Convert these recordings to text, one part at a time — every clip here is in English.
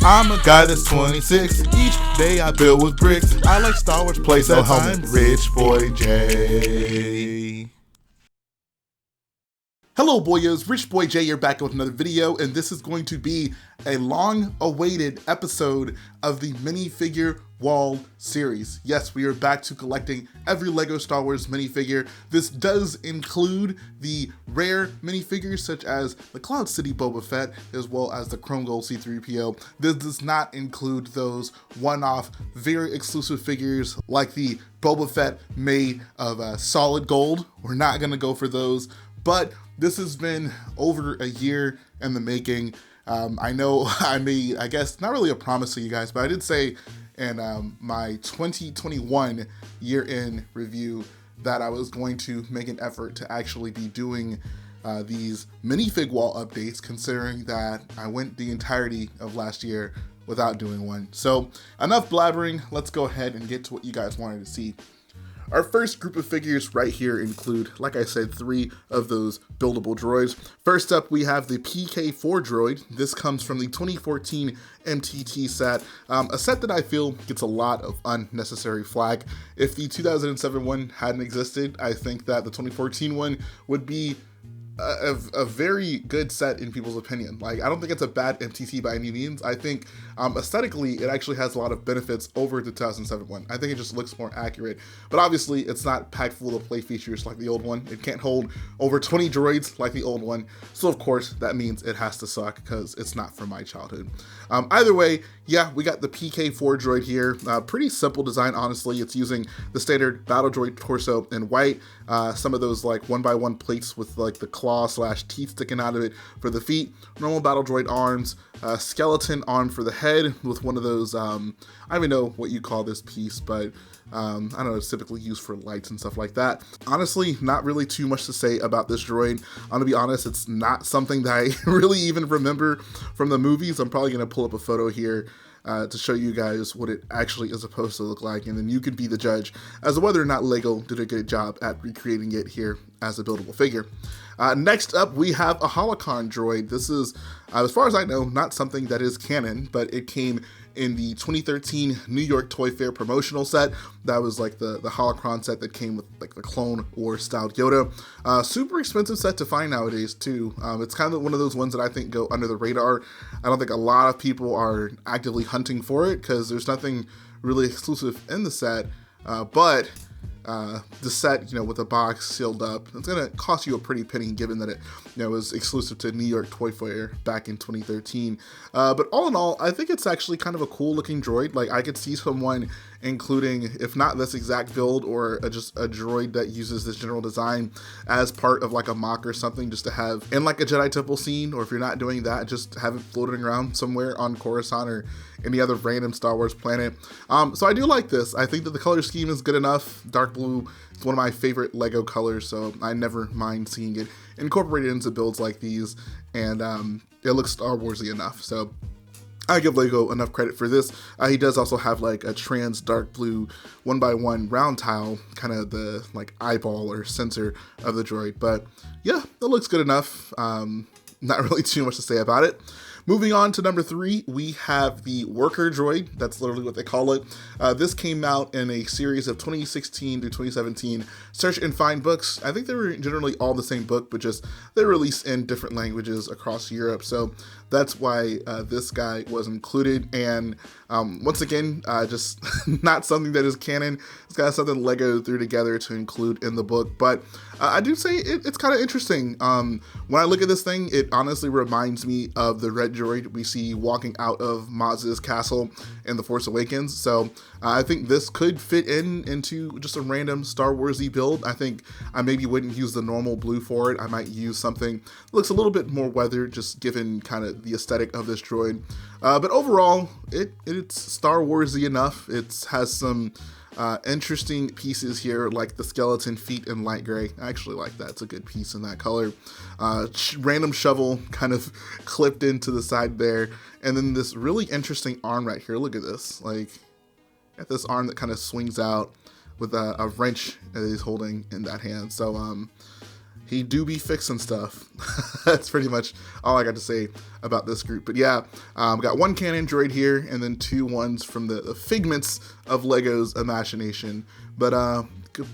I'm a guy that's 26. Each day I build with bricks. I like Star Wars playset. I'm Rich Boy J. Hello boyos, Rich Boy J here back with another video, and this is going to be a long-awaited episode of the minifigure wall series. Yes, we are back to collecting every LEGO Star Wars minifigure. This does include the rare minifigures such as the Cloud City Boba Fett, as well as the Chrome Gold C-3PO. This does not include those one-off, very exclusive figures like the Boba Fett made of solid gold. We're not gonna go for those, but this has been over a year in the making. I know I made, I guess, not really a promise to you guys, but I did say in my 2021 year-end review that I was going to make an effort to actually be doing these minifig wall updates, considering that I went the entirety of last year without doing one. So enough blabbering, let's go ahead and get to what you guys wanted to see. Our first group of figures right here include, like I said, 3 of those buildable droids. First up, we have the PK4 droid. This comes from the 2014 MTT set, a set that I feel gets a lot of unnecessary flack. If the 2007 one hadn't existed, I think that the 2014 one would be a very good set in people's opinion. Like, I don't think it's a bad MTT by any means. I think aesthetically it actually has a lot of benefits over the 2007 one. I think it just looks more accurate, but obviously it's not packed full of play features like the old one. It can't hold over 20 droids like the old one, so of course that means it has to suck because it's not from my childhood. Either way, yeah, we got the PK4 droid here. Pretty simple design, honestly. It's using the standard battle droid torso in white, some of those like 1x1 plates with like the claw/teeth sticking out of it for the feet, normal battle droid arms, skeleton arm for the head with one of those, I don't even know what you call this piece, but I don't know, it's typically used for lights and stuff like that. Honestly, not really too much to say about this droid. I'm gonna be honest, it's not something that I really even remember from the movies. I'm probably gonna pull up a photo here to show you guys what it actually is supposed to look like, and then you can be the judge as to whether or not LEGO did a good job at recreating it here as a buildable figure. Next up, we have a holocron droid. This is, as far as I know, not something that is canon, but it came in the 2013 New York Toy Fair promotional set. That was like the holocron set that came with like the Clone Wars style Yoda. Super expensive set to find nowadays too. It's kind of one of those ones that I think go under the radar. I don't think a lot of people are actively hunting for it because there's nothing really exclusive in the set, but the set, you know, with the box sealed up, it's gonna cost you a pretty penny given that it, you know, was exclusive to New York Toy Fair back in 2013. But all in all, I think it's actually kind of a cool looking droid. Like, I could see someone including, if not this exact build, or just a droid that uses this general design as part of like a mock or something, just to have in like a Jedi Temple scene, or if you're not doing that, just have it floating around somewhere on Coruscant or any other random Star Wars planet. So I do like this. I think that the color scheme is good enough. Dark blue is one of my favorite LEGO colors, so I never mind seeing it incorporated into builds like these, and it looks Star Warsy enough. So I give LEGO enough credit for this. He does also have like a trans dark blue 1x1 round tile, kind of the like eyeball or sensor of the droid. But yeah, it looks good enough. Not really too much to say about it. Moving on to number 3, we have the worker droid. That's literally what they call it. This came out in a series of 2016 to 2017 search and find books. I think they were generally all the same book, but just they're released in different languages across Europe. So that's why this guy was included. And once again, just not something that is canon. It's kind of something LEGO threw together to include in the book. But I do say it's kind of interesting. When I look at this thing, it honestly reminds me of the red droid we see walking out of Maz's castle in The Force Awakens. So I think this could fit into just a random Star Warsy build. I think I maybe wouldn't use the normal blue for it. I might use something that looks a little bit more weathered, just given kind of the aesthetic of this droid. But overall, it's Star Warsy enough. It has some interesting pieces here, like the skeleton feet in light gray. I actually like that. It's a good piece in that color. Random shovel kind of clipped into the side there, and then this really interesting arm right here. Look at this. Like, got this arm that kind of swings out with a wrench that he's holding in that hand. So he do be fixing stuff. That's pretty much all I got to say about this group. But yeah, got one canon droid here, and then two ones from the figments of Lego's imagination. But a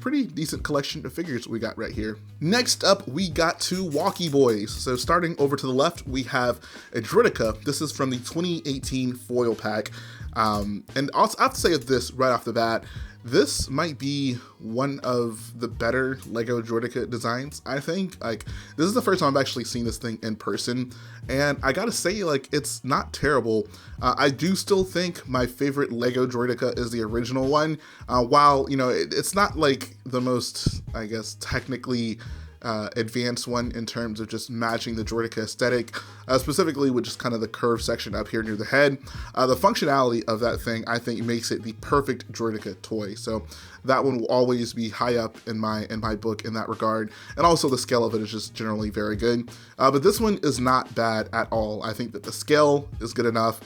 pretty decent collection of figures we got right here. Next up, we got two Walkie Boys. So starting over to the left, we have a Droidika. This is from the 2018 foil pack. And also, I have to say this right off the bat, this might be one of the better Lego Droidika designs, I think. Like, this is the first time I've actually seen this thing in person, and I gotta say, like, it's not terrible. I do still think my favorite Lego Droidika is the original one, while, you know, it's not like the most, I guess, technically advanced one in terms of just matching the Droidika aesthetic, specifically with just kind of the curved section up here near the head. The functionality of that thing, I think, makes it the perfect Droidika toy. So that one will always be high up in my book in that regard. And also the scale of it is just generally very good. But this one is not bad at all. I think that the scale is good enough.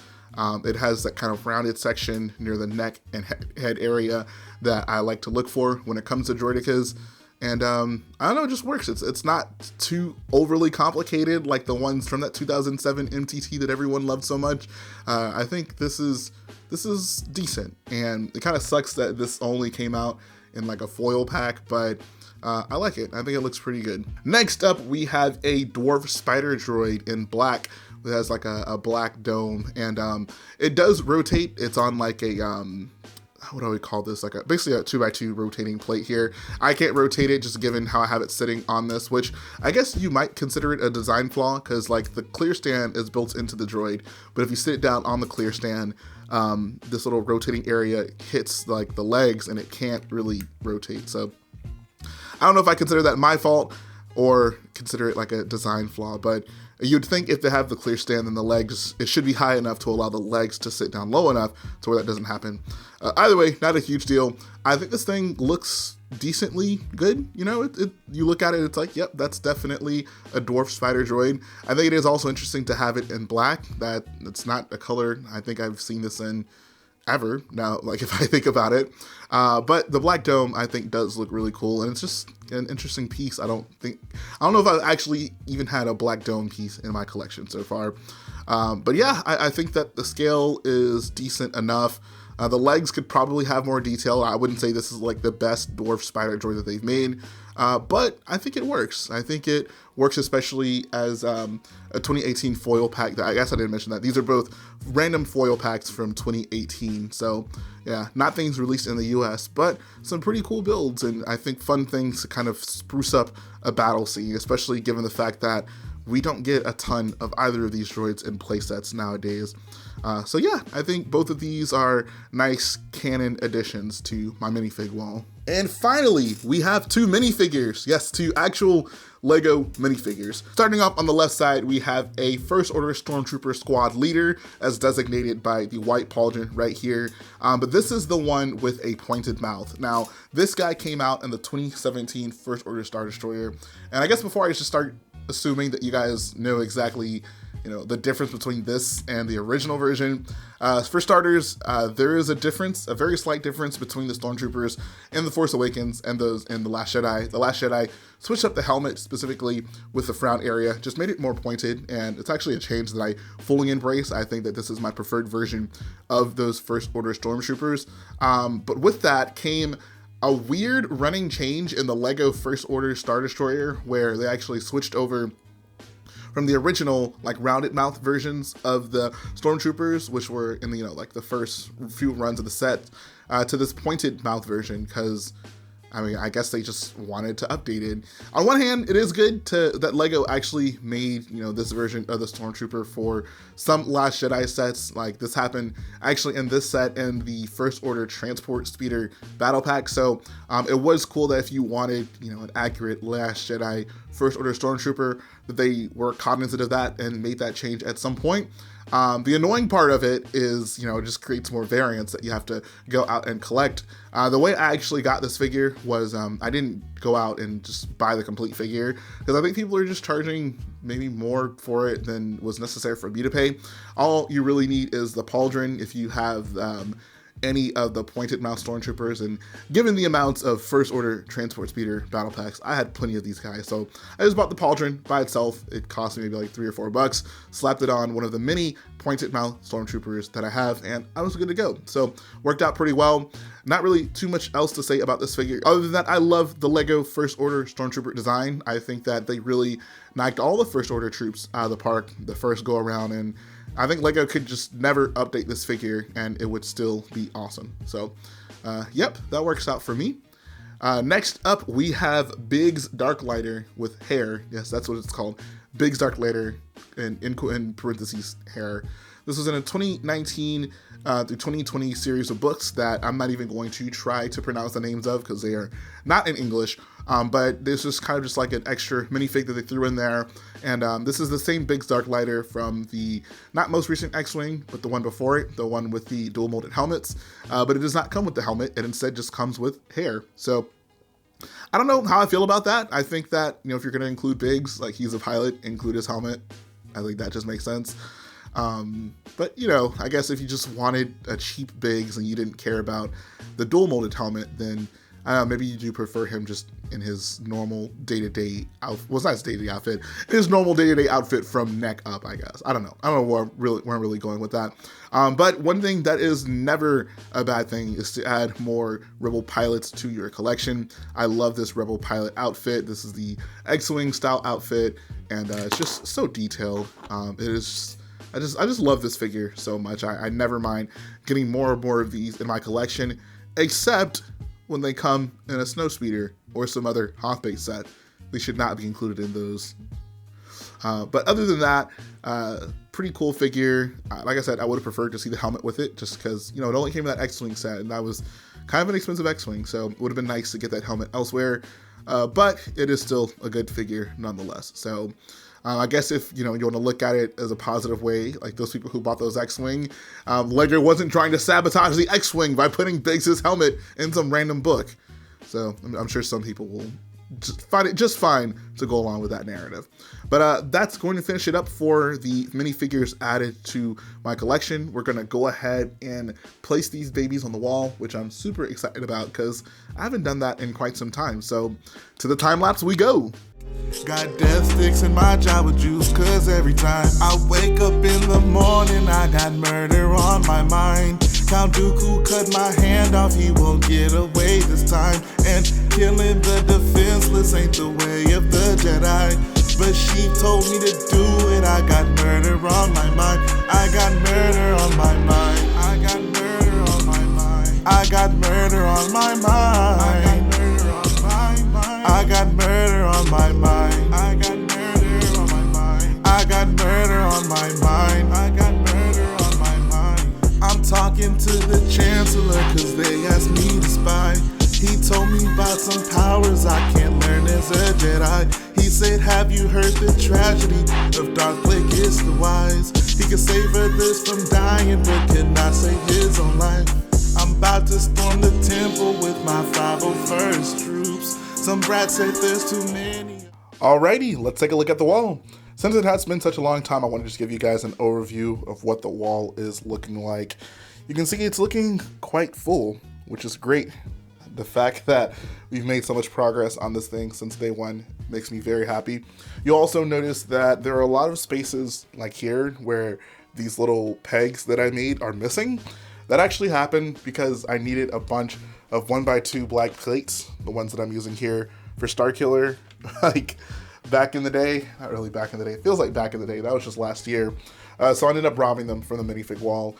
It has that kind of rounded section near the neck and head area that I like to look for when it comes to Droidikas. And I don't know, it just works. It's not too overly complicated like the ones from that 2007 MTT that everyone loved so much. I think this is decent, and it kind of sucks that this only came out in like a foil pack, but I like it. I think it looks pretty good. Next up, we have a dwarf spider droid in black. It has like a black dome, and it does rotate. It's on like a what do we call this? Like basically a 2x2 rotating plate here. I can't rotate it just given how I have it sitting on this, which I guess you might consider it a design flaw, because like the clear stand is built into the droid, but if you sit it down on the clear stand, this little rotating area hits like the legs and it can't really rotate. So I don't know if I consider that my fault or consider it like a design flaw, but you'd think if they have the clear stand, then the legs, it should be high enough to allow the legs to sit down low enough to where that doesn't happen. Either way, not a huge deal. I think this thing looks decently good. You know, you look at it, it's like, yep, that's definitely a dwarf spider droid. I think it is also interesting to have it in black. That's not a color I think I've seen this in ever now, like if I think about it. But the black dome, I think, does look really cool, and it's just an interesting piece. I don't know if I've actually even had a black dome piece in my collection so far. But yeah, I think that the scale is decent enough. The legs could probably have more detail. I wouldn't say this is like the best dwarf spider droid that they've made, but I think it works. I think it works especially as a 2018 foil pack. That I guess I didn't mention that. These are both random foil packs from 2018. So yeah, not things released in the US, but some pretty cool builds, and I think fun things to kind of spruce up a battle scene, especially given the fact that we don't get a ton of either of these droids in playsets nowadays. So yeah, I think both of these are nice canon additions to my minifig wall. And finally, we have two minifigures. Yes, two actual Lego minifigures. Starting off on the left side, we have a First Order Stormtrooper Squad leader as designated by the white pauldron right here. But this is the one with a pointed mouth. Now, this guy came out in the 2017 First Order Star Destroyer. And I guess before I just start assuming that you guys know exactly, you know, the difference between this and the original version. For starters, there is a difference, a very slight difference between the Stormtroopers in The Force Awakens and those in The Last Jedi. The Last Jedi switched up the helmet specifically with the frown area, just made it more pointed, and it's actually a change that I fully embrace. I think that this is my preferred version of those First Order Stormtroopers. But with that came a weird running change in the Lego First Order Star Destroyer, where they actually switched over from the original like rounded mouth versions of the Stormtroopers, which were in the, you know, like the first few runs of the set, to this pointed mouth version, because I mean, I guess they just wanted to update it. On one hand, it is good that Lego actually made, you know, this version of the Stormtrooper for some Last Jedi sets. Like this happened actually in this set in the First Order Transport Speeder Battle Pack. So it was cool that if you wanted, you know, an accurate Last Jedi First Order Stormtrooper, that they were cognizant of that and made that change at some point. The annoying part of it is, you know, it just creates more variants that you have to go out and collect. The way I actually got this figure was I didn't go out and just buy the complete figure, because I think people are just charging maybe more for it than was necessary for me to pay. All you really need is the pauldron if you have any of the pointed mouth stormtroopers, and given the amounts of First Order transport speeder battle packs, I had plenty of these guys. So I just bought the pauldron by itself. It cost me maybe like $3 or $4, slapped it on one of the mini pointed mouth stormtroopers that I have, and I was good to go. So worked out pretty well. Not really too much else to say about this figure, other than that I love the Lego First Order stormtrooper design. I think that they really knocked all the First Order troops out of the park the first go around, and I think Lego could just never update this figure and it would still be awesome. So yep, that works out for me. Next up, we have Biggs Darklighter with hair. Yes, that's what it's called. Biggs Darklighter, in parentheses, hair. This was in a 2019 through 2020 series of books that I'm not even going to try to pronounce the names of because they are not in English. But this is kind of just like an extra minifig that they threw in there. And this is the same Biggs Darklighter from the not most recent X-Wing, but the one before it, the one with the dual molded helmets. But it does not come with the helmet. It instead just comes with hair. So I don't know how I feel about that. I think that, you know, if you're going to include Biggs, like he's a pilot, include his helmet. I think that just makes sense. But, you know, I guess if you just wanted a cheap Biggs and you didn't care about the dual molded helmet, then I don't know, maybe you do prefer him just in his normal day-to-day outfit. Well, it's not his day-to-day outfit. His normal day-to-day outfit from neck up, I guess. I don't know where I'm really going with that. But one thing that is never a bad thing is to add more Rebel pilots to your collection. I love this Rebel pilot outfit. This is the X-Wing style outfit, and it's just so detailed. It is just, I just love this figure so much. I never mind getting more and more of these in my collection, except when they come in a snowspeeder or some other Hoth-based set. They should not be included in those. But other than that, pretty cool figure. Like I said, I would have preferred to see the helmet with it, just because, you know, it only came in that X-Wing set, and that was kind of an expensive X-Wing, so it would have been nice to get that helmet elsewhere. But it is still a good figure nonetheless. So I guess if, you know, you want to look at it as a positive way, like those people who bought those X-Wing, Lego wasn't trying to sabotage the X-Wing by putting Biggs' helmet in some random book. So I'm sure some people will just find it just fine to go along with that narrative. But that's going to finish it up for the minifigures added to my collection. We're going to go ahead and place these babies on the wall, which I'm super excited about because I haven't done that in quite some time. So to the time lapse we go. Got death sticks in my Java juice, cause every time I wake up in the morning, I got murder on my mind. Count Dooku cut my hand off, he won't get away this time. And killing the defenseless ain't the way of the Jedi. But she told me to do it, I got murder on my mind. I got murder on my mind. I got murder on my mind. I got murder on my mind. I got murder on my mind. I got murder on my mind. I got murder on my mind. I got murder on my mind. I'm talking to the Chancellor cause they asked me to spy. He told me about some powers I can't learn as a Jedi. He said, have you heard the tragedy of Darth Plagueis the Wise? He could save Earth from dying but could not save his own life. I'm about to storm the temple with my 501st troops. Some brats said there's too many. Alrighty, let's take a look at the wall. Since it has been such a long time, I want to just give you guys an overview of what the wall is looking like. You can see it's looking quite full, which is great. The fact that we've made so much progress on this thing since day one makes me very happy. You'll also notice that there are a lot of spaces like here where these little pegs that I made are missing. That actually happened because I needed a bunch of 1x2 black plates, the ones that I'm using here for Starkiller, like back in the day. Not really back in the day, it feels like back in the day, that was just last year. So I ended up robbing them from the minifig wall.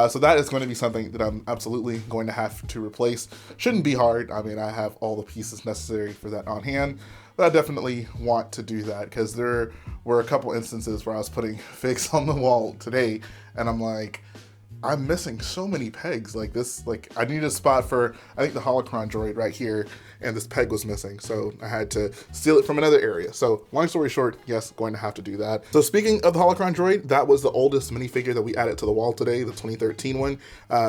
So that is going to be something that I'm absolutely going to have to replace. Shouldn't be hard, I mean, I have all the pieces necessary for that on hand, but I definitely want to do that because there were a couple instances where I was putting figs on the wall today and I'm like, I'm missing so many pegs. Like this, like I needed a spot for, I think the holocron droid right here, and this peg was missing. So I had to steal it from another area. So long story short, yes, going to have to do that. So speaking of the holocron droid, that was the oldest minifigure that we added to the wall today, the 2013 one.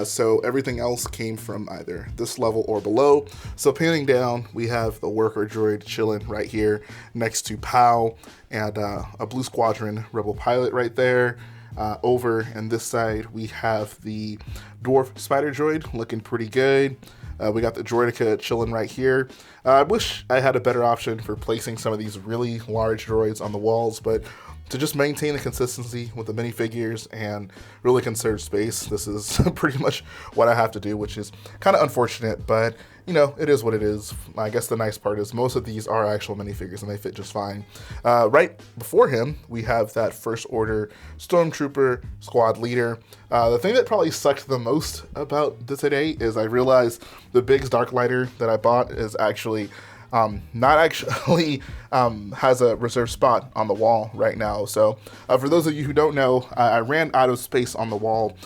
So everything else came from either this level or below. So panning down, we have the worker droid chilling right here next to Pow and a Blue Squadron Rebel pilot right there. Over on this side, we have the dwarf spider droid looking pretty good. We got the Droidika chilling right here. I wish I had a better option for placing some of these really large droids on the walls, but to just maintain the consistency with the minifigures and really conserve space, this is pretty much what I have to do, which is kind of unfortunate, but you know, it is what it is. I guess the nice part is most of these are actual minifigures and they fit just fine. Right before him, we have that First Order Stormtrooper squad leader. The thing that probably sucked the most about today is I realized the Biggs Dark Lighter that I bought is actually not actually has a reserved spot on the wall right now. So for those of you who don't know, I ran out of space on the wall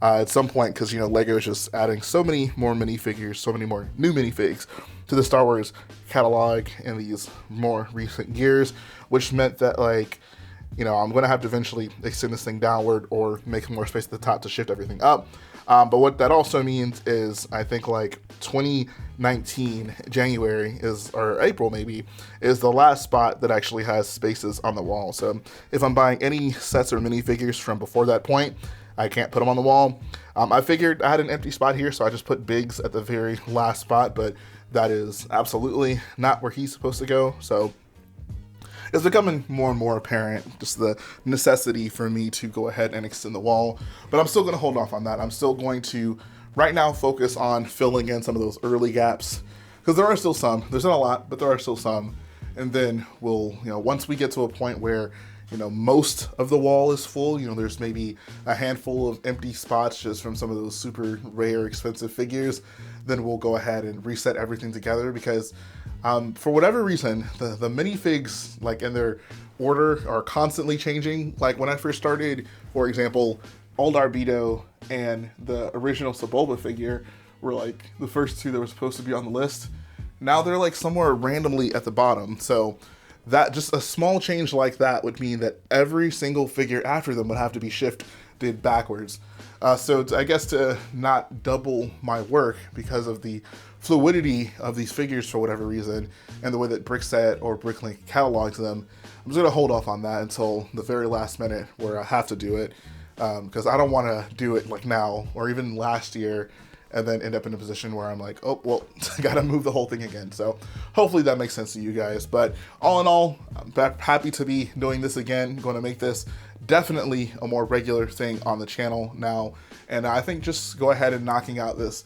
at some point because, you know, Lego is just adding so many more minifigures, so many more new minifigs to the Star Wars catalog in these more recent years, which meant that, like, you know, I'm going to have to eventually extend this thing downward or make more space at the top to shift everything up. But what that also means is I think like 2019 January is, or April maybe, is the last spot that actually has spaces on the wall. So if I'm buying any sets or minifigures from before that point, I can't put them on the wall. I figured I had an empty spot here, so I just put Biggs at the very last spot, but that is absolutely not where he's supposed to go. So it's becoming more and more apparent, just the necessity for me to go ahead and extend the wall. But I'm still going to hold off on that. I'm still going to, right now, focus on filling in some of those early gaps, because there are still some. There's not a lot, but there are still some. And then we'll, you know, once we get to a point where, you know, most of the wall is full, you know, there's maybe a handful of empty spots just from some of those super rare, expensive figures, then we'll go ahead and reset everything together, because for whatever reason, the minifigs, like in their order, are constantly changing. Like when I first started, for example, Old Arbido and the original Sebulba figure were like the first two that were supposed to be on the list. Now they're like somewhere randomly at the bottom. So that, just a small change like that would mean that every single figure after them would have to be shifted backwards. So I guess to not double my work because of the fluidity of these figures for whatever reason and the way that Brickset or Bricklink catalogs them, I'm just going to hold off on that until the very last minute where I have to do it, because I don't want to do it like now or even last year and then end up in a position where I'm like, oh, well, I got to move the whole thing again. So hopefully that makes sense to you guys. But all in all, I'm happy to be doing this again. Going to make this definitely a more regular thing on the channel now. And I think just go ahead and knocking out this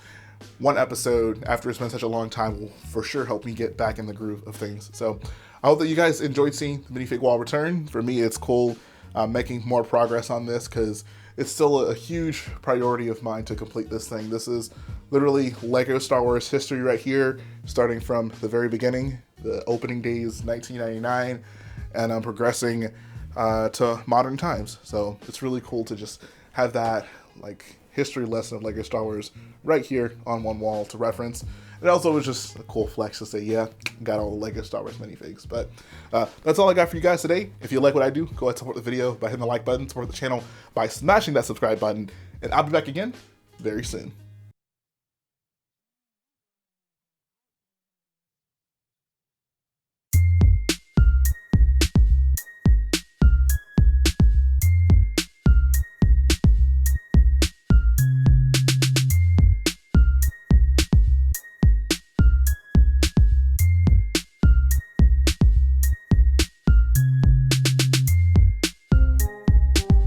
one episode after it's been such a long time will for sure help me get back in the groove of things. So I hope that you guys enjoyed seeing the minifig wall return. For me, it's cool making more progress on this, because it's still a huge priority of mine to complete this thing. This is literally Lego Star Wars history right here, starting from the very beginning, the opening days, 1999, and I'm progressing to modern times. So it's really cool to just have that like history lesson of Lego Star Wars right here on one wall to reference. It also was just a cool flex to say, yeah, got all the Lego Star Wars minifigs. But that's all I got for you guys today. If you like what I do, go ahead and support the video by hitting the like button, support the channel by smashing that subscribe button, and I'll be back again very soon.